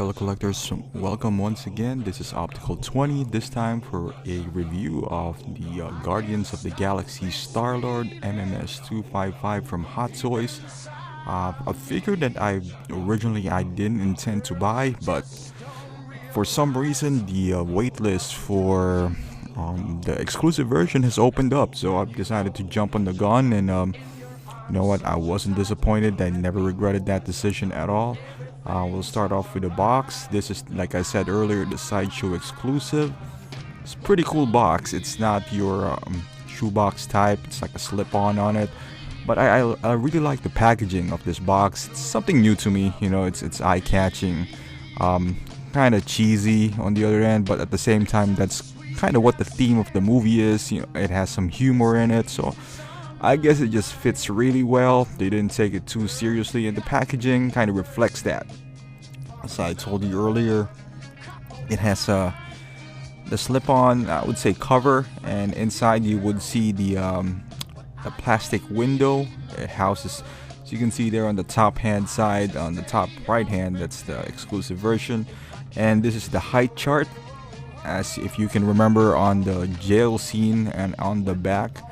fellow collectors, welcome once again. This is Optical 20, this time for a review of the Guardians of the Galaxy Star-Lord MMS 255 from Hot Toys. A figure that I didn't intend to buy, but for some reason the waitlist for the exclusive version has opened up, so I've decided to jump on the gun, and you know what, I wasn't disappointed. I never regretted that decision at all. We'll start off with the box. This is, like I said earlier, the Sideshow exclusive. It's a pretty cool box. It's not your shoebox type. It's like a slip-on it. But I really like the packaging of this box. It's something new to me. You know, it's eye-catching, kind of cheesy on the other end, but at the same time, that's kind of what the theme of the movie is. You know, it has some humor in it, so I guess it just fits really well. They didn't take it too seriously, and the packaging kind of reflects that. As I told you earlier, it has the slip-on, I would say, cover, and inside you would see the plastic window. It houses, so you can see there on the top hand side, on the top right hand, that's the exclusive version. And this is the height chart, as if you can remember on the jail scene, and on the back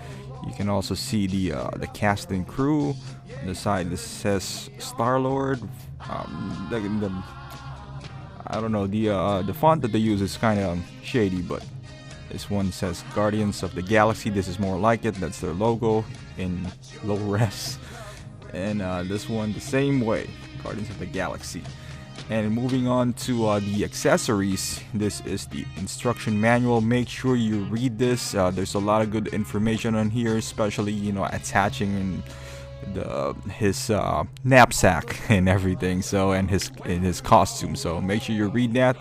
you can also see the cast and crew. On the side this says Star-Lord. I don't know, the font that they use is kind of shady, but this one says Guardians of the Galaxy. This is more like it. That's their logo in low res. And this one the same way, Guardians of the Galaxy. And moving on to the accessories, this is the instruction manual. Make sure you read this. There's a lot of good information on here, especially, you know, attaching his knapsack and everything. So, and his costume. So make sure you read that.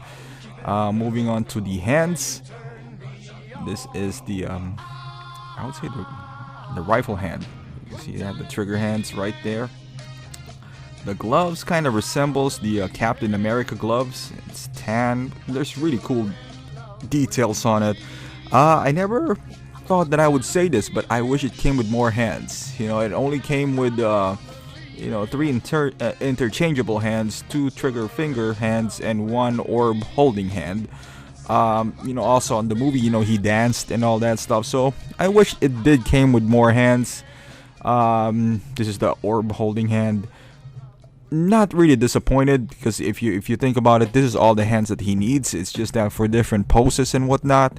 Moving on to the hands. This is the I would say the rifle hand. You see that, the trigger hands right there. The gloves kind of resembles the Captain America gloves. It's tan. There's really cool details on it. I never thought that I would say this, but I wish it came with more hands. You know, it only came with you know, 3 interchangeable hands, 2 trigger finger hands, and 1 orb holding hand. You know, also on the movie, you know, he danced and all that stuff. So I wish it did came with more hands. This is the orb holding hand. Not really disappointed, because if you think about it, this is all the hands that he needs. It's just that for different poses and whatnot.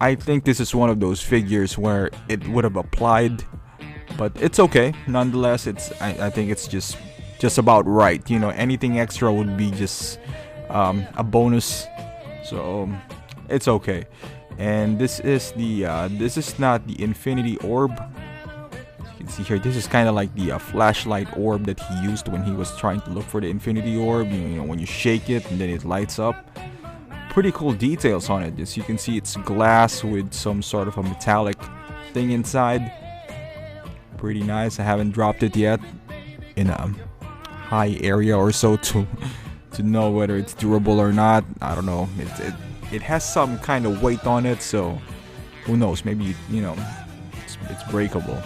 I think this is one of those figures where it would have applied, but it's okay nonetheless. I think it's just about right. You know, anything extra would be just a bonus, so it's okay. And this is this is not the infinity orb. You can see here, this is kind of like the flashlight orb that he used when he was trying to look for the infinity orb. You know, when you shake it and then it lights up. Pretty cool details on it. As you can see, it's glass with some sort of a metallic thing inside. Pretty nice. I haven't dropped it yet in a high area or so to know whether it's durable or not. I don't know. It has some kind of weight on it, so who knows? Maybe, you know, it's breakable.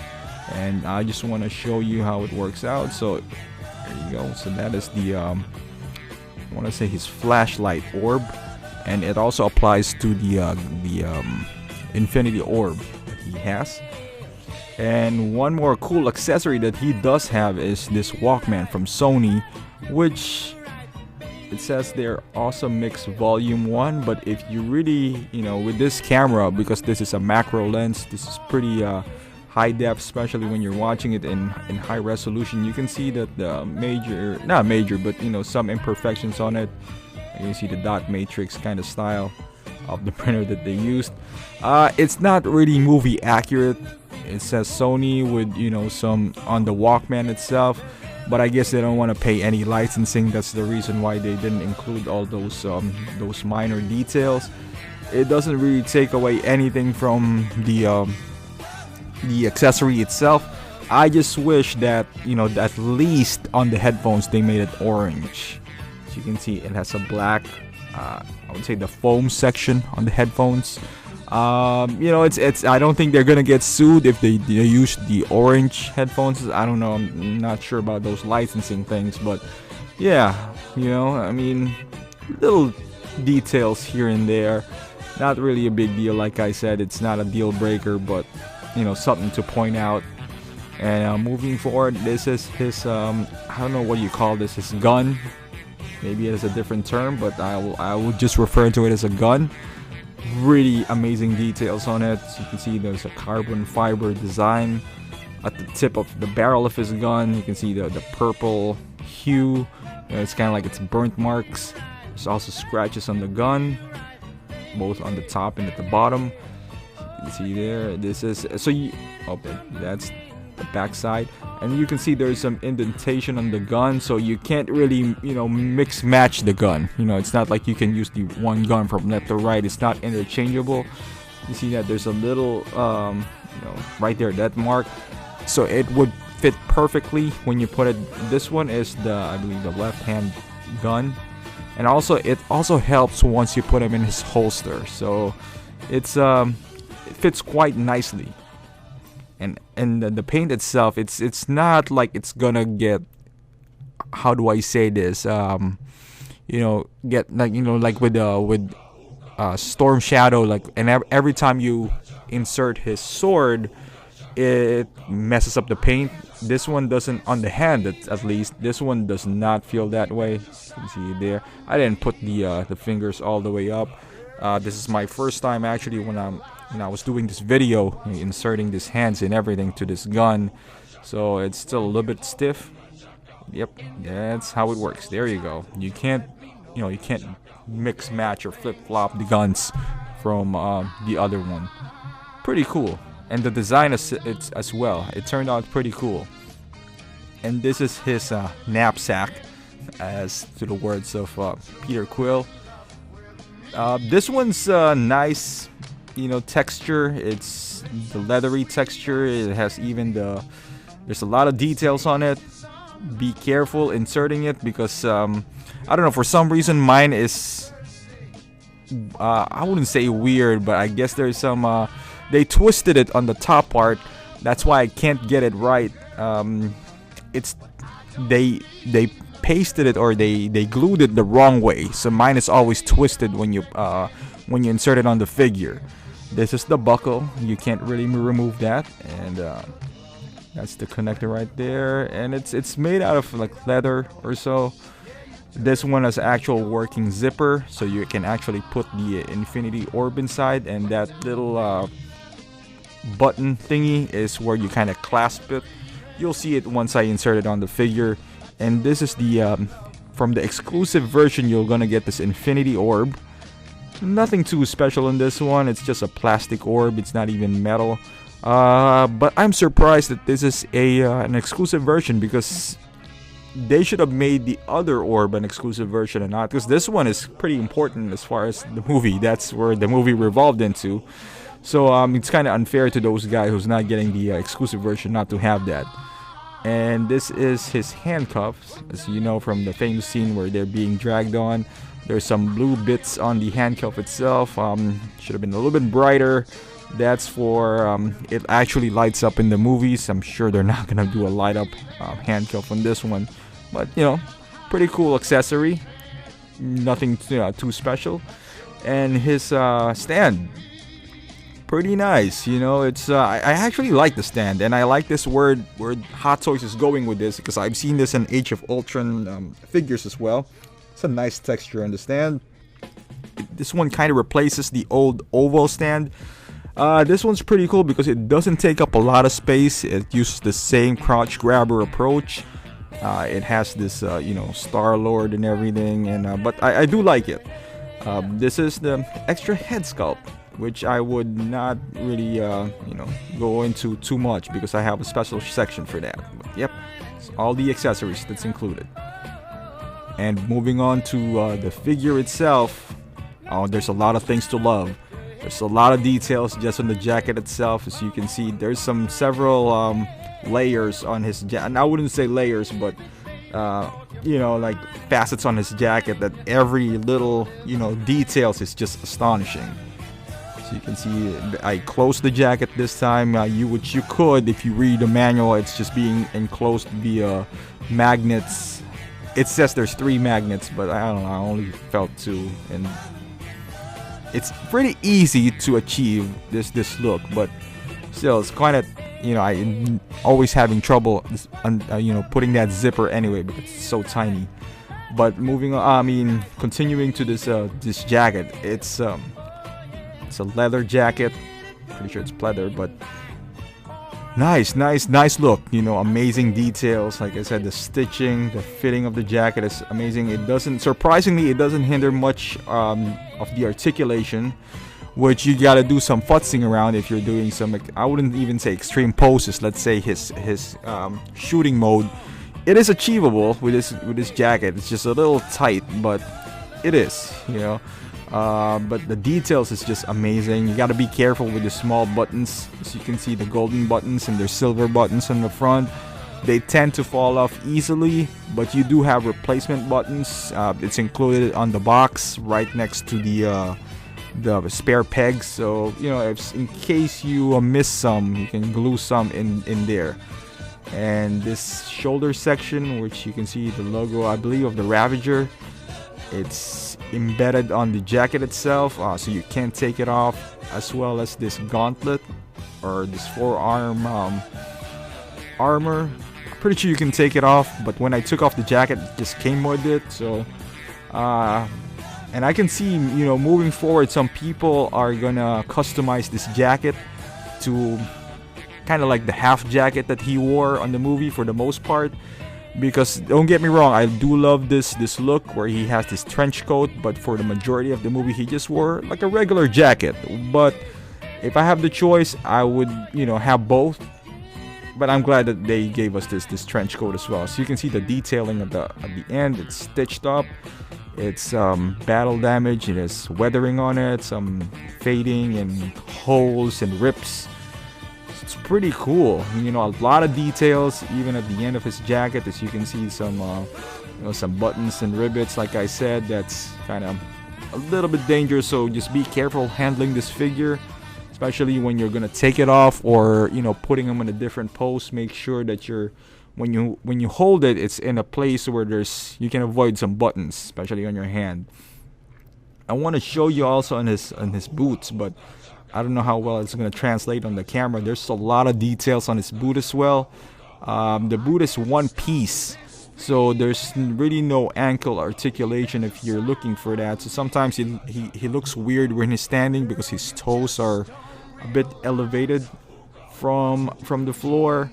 And I just want to show you how it works out. So there you go. So that is the I want to say his flashlight orb, and it also applies to the infinity orb that he has. And one more cool accessory that he does have is this Walkman from Sony, which it says they're Awesome Mix Volume 1. But if you really, you know, with this camera, because this is a macro lens, this is pretty high def, especially when you're watching it in high resolution. You can see that the not major, but you know, some imperfections on it. You can see the dot matrix kind of style of the printer that they used. It's not really movie accurate. It says Sony with, you know, some on the Walkman itself, but I guess they don't want to pay any licensing. That's the reason why they didn't include all those minor details. It doesn't really take away anything from the accessory itself. I just wish that, you know, at least on the headphones they made it orange. As you can see, it has a black, I would say, the foam section on the headphones. You know, it's I don't think they're gonna get sued if they use the orange headphones. I don't know, I'm not sure about those licensing things, but yeah, you know, I mean, little details here and there. Not really a big deal. Like I said, it's not a deal breaker, but something to point out. And moving forward, this is his I don't know what you call this, his gun. Maybe it has a different term, but I will just refer to it as a gun. Really amazing details on it. So you can see there's a carbon fiber design at the tip of the barrel of his gun. You can see the purple hue. It's kind of like it's burnt marks. There's also scratches on the gun, both on the top and at the bottom. You see there. This is that's the back side, and you can see there's some indentation on the gun, so you can't really mix match the gun. It's not like you can use the one gun from left to right. It's not interchangeable. You see that there's a little right there, that mark, so it would fit perfectly when you put it. This one is I believe the left hand gun, and also it also helps once you put him in his holster, so it fits quite nicely. And the paint itself, it's not like it's gonna get, how do I say this, get like with Storm Shadow, like, and every time you insert his sword, it messes up the paint. This one doesn't, on the hand at least. This one does not feel that way. You see there. I didn't put the fingers all the way up. This is my first time actually when I was doing this video, inserting these hands and everything to this gun, so it's still a little bit stiff. Yep, that's how it works. There you go. You can't mix match or flip flop the guns from the other one. Pretty cool, and the design as well. It turned out pretty cool. And this is his knapsack, as to the words of Peter Quill. This one's nice. Texture. It's the leathery texture. It has even there's a lot of details on it. Be careful inserting it, because I don't know, for some reason mine is I wouldn't say weird, but I guess there's some they twisted it on the top part. That's why I can't get it right. It's they pasted it, or they glued it the wrong way, so mine is always twisted when you insert it on the figure. This is the buckle. You can't really remove that, and that's the connector right there. And it's made out of like leather or so. This one has actual working zipper, so you can actually put the infinity orb inside, and that little button thingy is where you kind of clasp it. You'll see it once I insert it on the figure. And this is the from the exclusive version, you're gonna get this infinity orb. Nothing too special in this one. It's just a plastic orb. It's not even metal. But I'm surprised that this is an exclusive version, because they should have made the other orb an exclusive version and not, because this one is pretty important as far as the movie. That's where the movie revolved into. So it's kind of unfair to those guys who's not getting the exclusive version not to have that. And this is his handcuffs, as you know from the famous scene where they're being dragged on. There's some blue bits on the handcuff itself. Should have been a little bit brighter. That's for it actually lights up in the movies. I'm sure they're not gonna do a light up handcuff on this one, but pretty cool accessory. Nothing too special. And his stand, pretty nice. It's I actually like the stand, and I like this where Hot Toys is going with this, because I've seen this in Age of Ultron figures as well. It's a nice texture on the stand. This one kind of replaces the old oval stand. This one's pretty cool because it doesn't take up a lot of space. It uses the same crotch grabber approach. It has this Star-Lord and everything, and but I do like it. This is the extra head sculpt, which I would not really go into too much, because I have a special section for that. But yep, it's all the accessories that's included. And moving on to the figure itself, there's a lot of things to love. There's a lot of details just on the jacket itself. As you can see, there's several layers on his jacket. And I wouldn't say layers, but like facets on his jacket, that every little details is just astonishing. So you can see I closed the jacket this time, which you could if you read the manual. It's just being enclosed via magnets it says there's 3 magnets, but I don't know, I only felt 2, and it's pretty easy to achieve this look, but still it's kind of, you know, I always having trouble you know, putting that zipper anyway because it's so tiny. But moving on, I mean, continuing to this jacket, it's a leather jacket. Pretty sure it's pleather, but nice look. You know, amazing details. Like I said, the stitching, the fitting of the jacket is amazing. It doesn't, surprisingly, it doesn't hinder much of the articulation, which you gotta do some futzing around if you're doing some, I wouldn't even say extreme poses. Let's say his shooting mode. It is achievable with this jacket. It's just a little tight, but it is, you know. But the details is just amazing. You gotta be careful with the small buttons. As you can see, the golden buttons and there's silver buttons on the front. They tend to fall off easily, but you do have replacement buttons. It's included on the box right next to the spare pegs. So, you know, if in case you miss some, you can glue some in there. And this shoulder section, which you can see the logo, I believe, of the Ravager, it's embedded on the jacket itself, so you can't take it off, as well as this gauntlet or this forearm armor. I'm pretty sure you can take it off, but when I took off the jacket, it just came with it. So and I can see, you know, moving forward, some people are gonna customize this jacket to kind of like the half jacket that he wore on the movie for the most part. Because don't get me wrong, I do love this look where he has this trench coat, but for the majority of the movie he just wore like a regular jacket. But if I have the choice, I would, you know, have both. But I'm glad that they gave us this trench coat as well. So you can see the detailing at the end. It's stitched up. It's battle damage. It has weathering on it, some fading and holes and rips. It's pretty cool. You know, a lot of details even at the end of his jacket. As you can see, some you know, some buttons and rivets. Like I said, that's kind of a little bit dangerous, so just be careful handling this figure, especially when you're gonna take it off or, you know, putting them in a different pose. Make sure that you're when you hold it, it's in a place where you can avoid some buttons, especially on your hand. I want to show you also on his boots, but I don't know how well it's going to translate on the camera. There's a lot of details on his boot as well. The boot is one piece, so there's really no ankle articulation if you're looking for that. So sometimes he looks weird when he's standing because his toes are a bit elevated from the floor.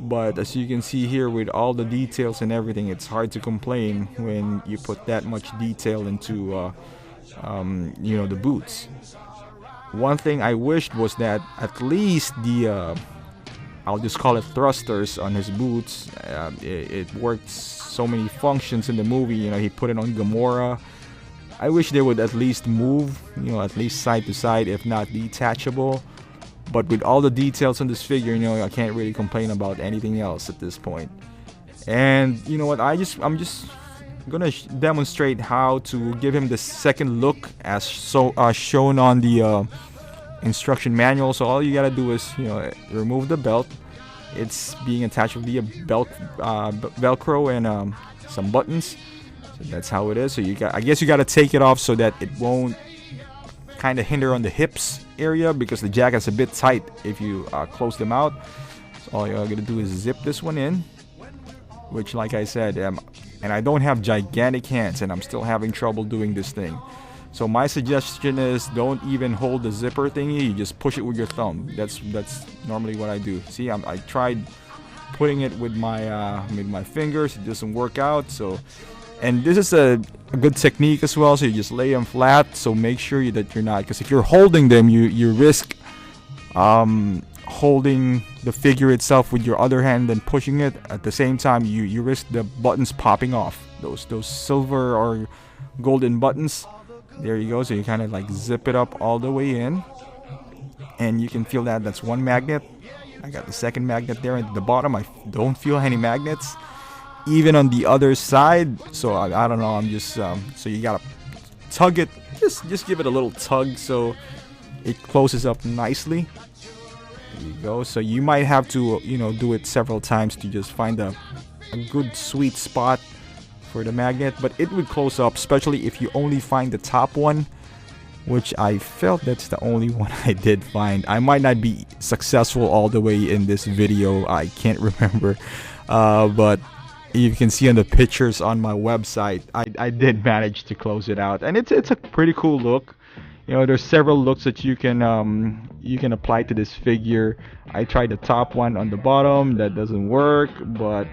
But as you can see here, with all the details and everything, it's hard to complain when you put that much detail into you know, the boots. One thing I wished was that at least the I'll just call it thrusters on his boots, it worked so many functions in the movie. You know, he put it on Gamora. I wish they would at least move, you know, at least side to side, if not detachable. But with all the details on this figure, you know, I can't really complain about anything else at this point. And you know what, I'm just gonna demonstrate how to give him the second look as shown on the instruction manual. So all you gotta do is, you know, remove the belt. It's being attached with the belt velcro and some buttons. So that's how it is. So I guess you gotta take it off so that it won't kind of hinder on the hips area, because the jacket's a bit tight if you close them out. So all you're gonna do is zip this one in, which, like I said, and I don't have gigantic hands and I'm still having trouble doing this thing. So my suggestion is, don't even hold the zipper thingy, you just push it with your thumb. That's normally what I do. See, I tried putting it with my fingers, it doesn't work out. So, and this is a good technique as well. So you just lay them flat. So make sure that you're not, because if you're holding them, you risk holding the figure itself with your other hand and pushing it at the same time. You risk the buttons popping off, those silver or golden buttons. There you go. So you kind of like zip it up all the way in, and you can feel that's one magnet. I got the second magnet there at the bottom. I don't feel any magnets even on the other side. So I don't know, I'm just so you gotta tug it, just give it a little tug so it closes up nicely. There you go. So you might have to, you know, do it several times to just find a good sweet spot for the magnet, but it would close up, especially if you only find the top one, which I felt that's the only one I did find. I might not be successful all the way in this video, I can't remember, but you can see on the pictures on my website, I did manage to close it out, and it's a pretty cool look. You know, there's several looks that you can apply to this figure. I tried the top one on the bottom, that doesn't work, but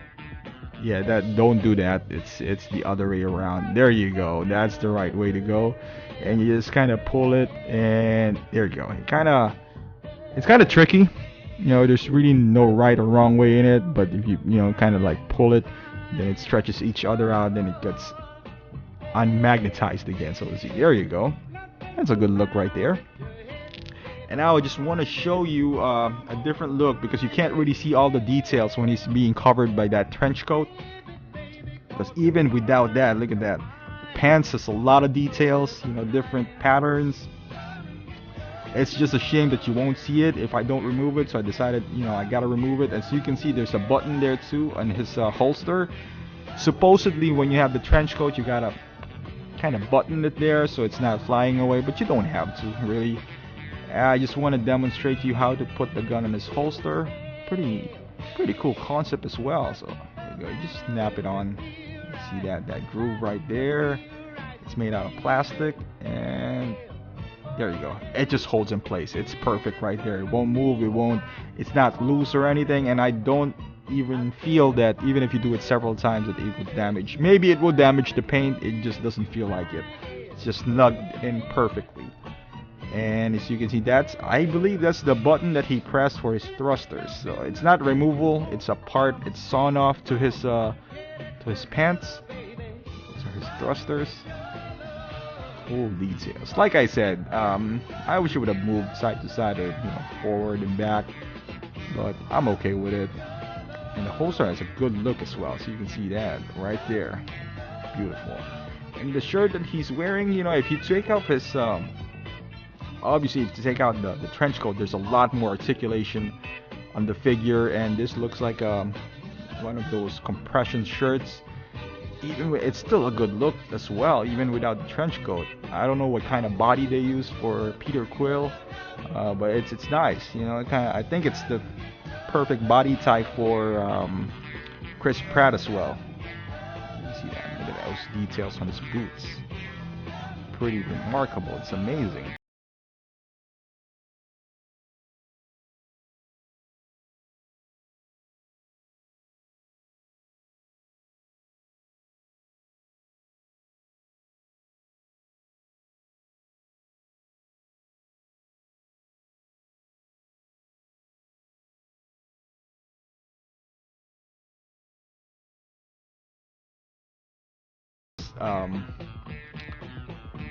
yeah, don't do that. It's the other way around. There you go. That's the right way to go. And you just kind of pull it, and there you go. It's kind of tricky. You know, there's really no right or wrong way in it, but if you kind of like pull it, then it stretches each other out, then it gets unmagnetized again. So see, there you go. That's a good look right there. And now I just want to show you a different look, because you can't really see all the details when he's being covered by that trench coat. Because even without that, look at that. The pants has a lot of details, you know, different patterns. It's just a shame that you won't see it if I don't remove it, so I decided, you know, I gotta remove it. As you can see, there's a button there too on his holster. Supposedly when you have the trench coat, you gotta kind of button it there so it's not flying away, but you don't have to really. I just want to demonstrate to you how to put the gun in his holster. Pretty cool concept as well. So there you go, you just snap it on. You see that groove right there. It's made out of plastic, and there you go. It just holds in place. It's perfect right there. It won't move. It's not loose or anything, and I don't even feel that even if you do it several times that it would damage. Maybe it will damage the paint. It just doesn't feel like it. It's just snugged in perfectly. And as you can see, I believe that's the button that he pressed for his thrusters. So it's not removable. It's a part. It's sawn off to his pants. Those are his thrusters. Cool details. Like I said, I wish it would have moved side to side, or forward and back, but I'm okay with it. And the holster has a good look as well, so you can see that right there. Beautiful. And the shirt that he's wearing, if you take out his obviously if you take out the trench coat, there's a lot more articulation on the figure, and this looks like one of those compression shirts. It's still a good look as well, even without the trench coat. I don't know what kind of body they use for Peter Quill, but it's nice. I think it's the perfect body type for Chris Pratt as well. You see that? Look at those details on his boots. Pretty remarkable. It's amazing.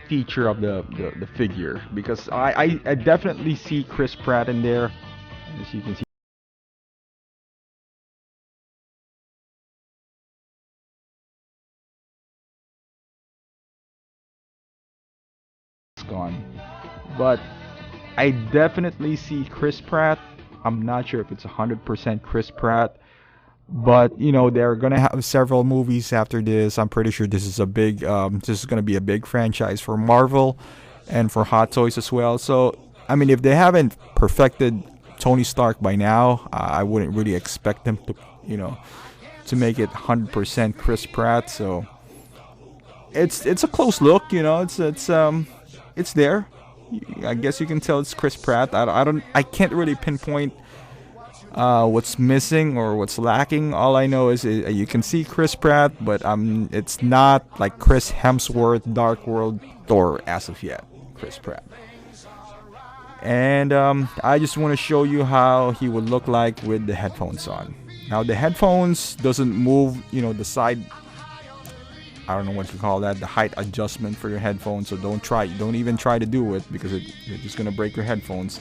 Feature of the figure, because I definitely see Chris Pratt in there, as you can see. It's gone, but I definitely see Chris Pratt. I'm not sure if it's 100% Chris Pratt, but they're gonna have several movies after this. I'm pretty sure this is a big this is gonna be a big franchise for Marvel and for Hot Toys as well. So I mean, if they haven't perfected Tony Stark by now, I wouldn't really expect them to make it 100% Chris Pratt. So it's a close look. It's there. I guess you can tell it's Chris Pratt. I can't really pinpoint what's missing or what's lacking. All I know is you can see Chris Pratt, but it's not like Chris Hemsworth, Dark World Thor as of yet. Chris Pratt. And I just want to show you how he would look like with the headphones on. Now the headphones doesn't move, the side. I don't know what you call that, the height adjustment for your headphones. So don't even try to do it, because you're just gonna break your headphones.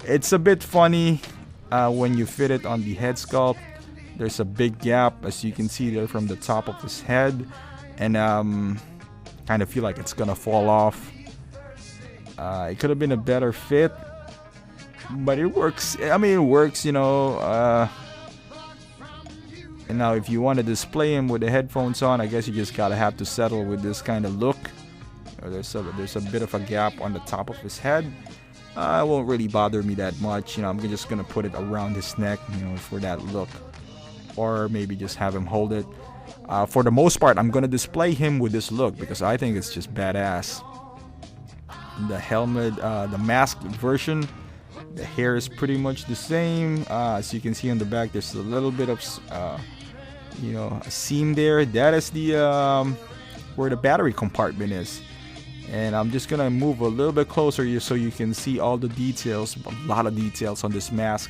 It's a bit funny. When you fit it on the head sculpt, there's a big gap, as you can see there from the top of his head, and kind of feel like it's gonna fall off. It could have been a better fit, but it works. I mean, it works. And now if you want to display him with the headphones on, I guess you just gotta have to settle with this kind of look. There's a bit of a gap on the top of his head. It won't really bother me that much. I'm just gonna put it around his neck, for that look, or maybe just have him hold it. For the most part, I'm gonna display him with this look because I think it's just badass. The helmet, the masked version, the hair is pretty much the same. As you can see on the back, there's a little bit of a seam there. That is the where the battery compartment is. And I'm just gonna move a little bit closer here so you can see all the details, a lot of details on this mask.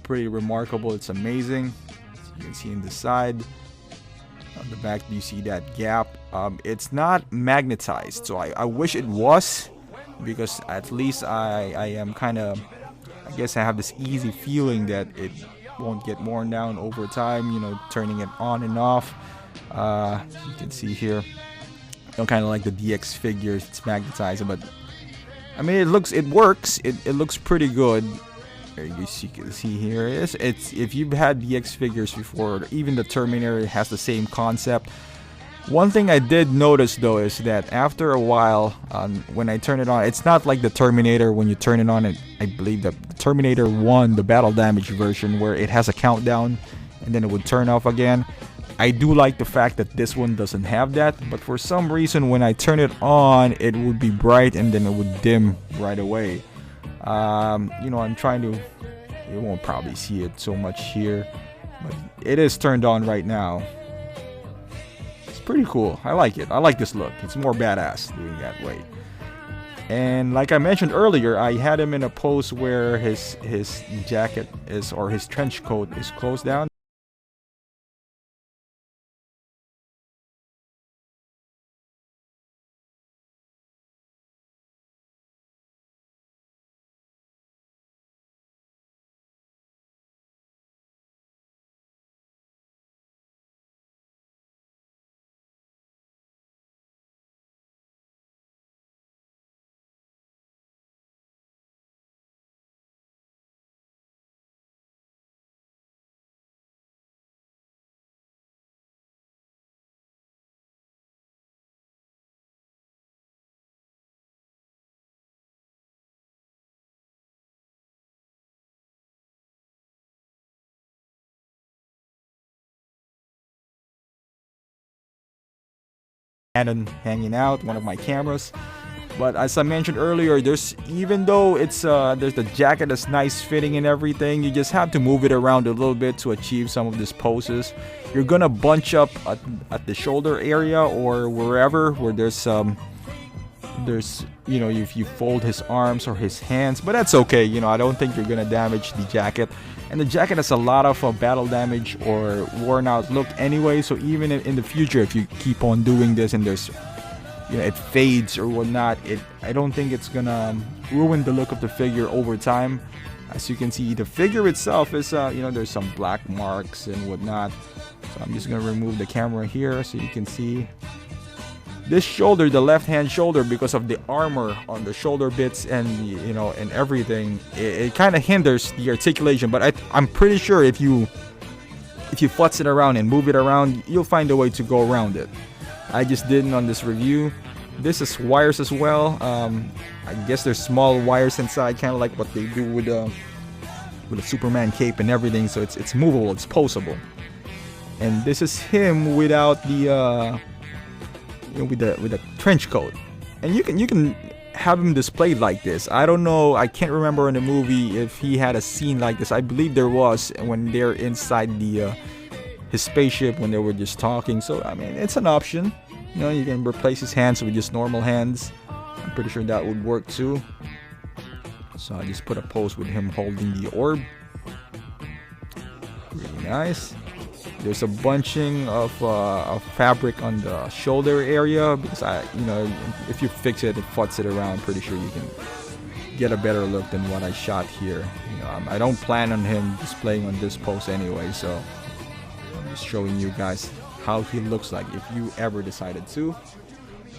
Pretty remarkable, it's amazing. As you can see in the side, on the back you see that gap. It's not magnetized, so I wish it was, because at least I am kind of, I guess I have this easy feeling that it won't get worn down over time, turning it on and off. You can see here, kind of like the DX figures, it's magnetized, but I mean it works, it looks pretty good. You can see here, it's if you've had DX figures before, even the Terminator has the same concept. One thing I did notice though is that after a while, when I turn it on, it's not like the Terminator when you turn it on. I believe the Terminator 1, the battle damage version, where it has a countdown and then it would turn off again. I do like the fact that this one doesn't have that, but for some reason when I turn it on, it would be bright and then it would dim right away. I'm trying to, you won't probably see it so much here, but it is turned on right now. It's pretty cool. I like it. I like this look. It's more badass doing that way. And like I mentioned earlier, I had him in a pose where his jacket is, or his trench coat is closed down. Canon hanging out, one of my cameras. But as I mentioned earlier, even though it's there's the jacket that's nice fitting and everything, you just have to move it around a little bit to achieve some of these poses. You're gonna bunch up at the shoulder area or wherever where there's if you fold his arms or his hands, but that's okay. I don't think you're gonna damage the jacket, and the jacket has a lot of battle damage or worn out look anyway, so even in the future if you keep on doing this and there's it fades or whatnot, I don't think it's gonna ruin the look of the figure over time. As you can see, the figure itself is there's some black marks and whatnot, so I'm just gonna remove the camera here so you can see this shoulder, the left hand shoulder, because of the armor on the shoulder bits and and everything, it kind of hinders the articulation. But I'm pretty sure if you futz it around and move it around, you'll find a way to go around it. I just didn't on this review. This is wires as well. I guess there's small wires inside, kind of like what they do with a Superman cape and everything. So it's movable, it's posable. And this is him without the with the trench coat, and you can have him displayed like this. I don't know, I can't remember in the movie if he had a scene like this. I believe there was when they're inside his spaceship when they were just talking. So I mean, it's an option. You can replace his hands with just normal hands. I'm pretty sure that would work too. So I just put a pose with him holding the orb. Really nice. There's a bunching of fabric on the shoulder area because if you fix it and futz it around, pretty sure you can get a better look than what I shot here. I don't plan on him displaying on this pose anyway, so I'm just showing you guys how he looks like if you ever decided to.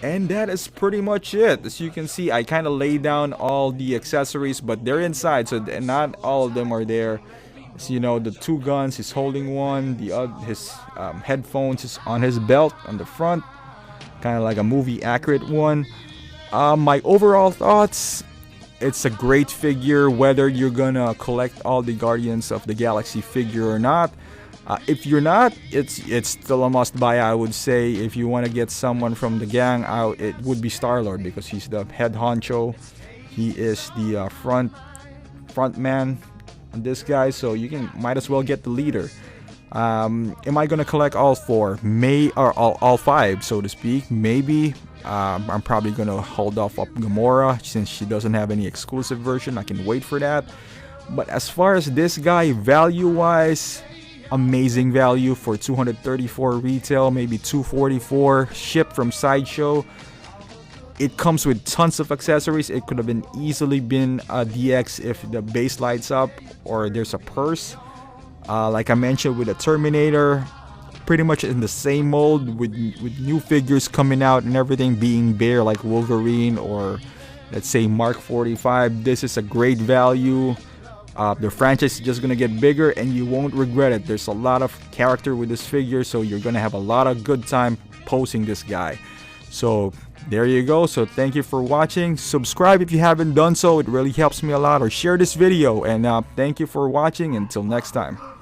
And that is pretty much it. As you can see, I kind of laid down all the accessories, but they're inside, so not all of them are there. So, you know, the two guns, he's holding one, his headphones is on his belt on the front, kind of like a movie accurate one. My overall thoughts, it's a great figure whether you're gonna collect all the Guardians of the Galaxy figure or not. If you're not, it's still a must buy, I would say. If you want to get someone from the gang out, it would be Star-Lord, because he's the head honcho. He is the front man on this guy, so you might as well get the leader. Am I gonna collect all four? Or all five, so to speak? Maybe. I'm probably gonna hold off up Gamora since she doesn't have any exclusive version. I can wait for that. But as far as this guy, value-wise, amazing value for 234 retail, maybe 244 shipped from Sideshow. It comes with tons of accessories. It could have easily been a DX if the base lights up or there's a purse. Like I mentioned with the Terminator, pretty much in the same mold with new figures coming out and everything being bare like Wolverine or let's say Mark 45. This is a great value. The franchise is just gonna get bigger and you won't regret it. There's a lot of character with this figure, so you're gonna have a lot of good time posing this guy. So there you go. So thank you for watching. Subscribe if you haven't done so, it really helps me a lot, or share this video, and thank you for watching. Until next time.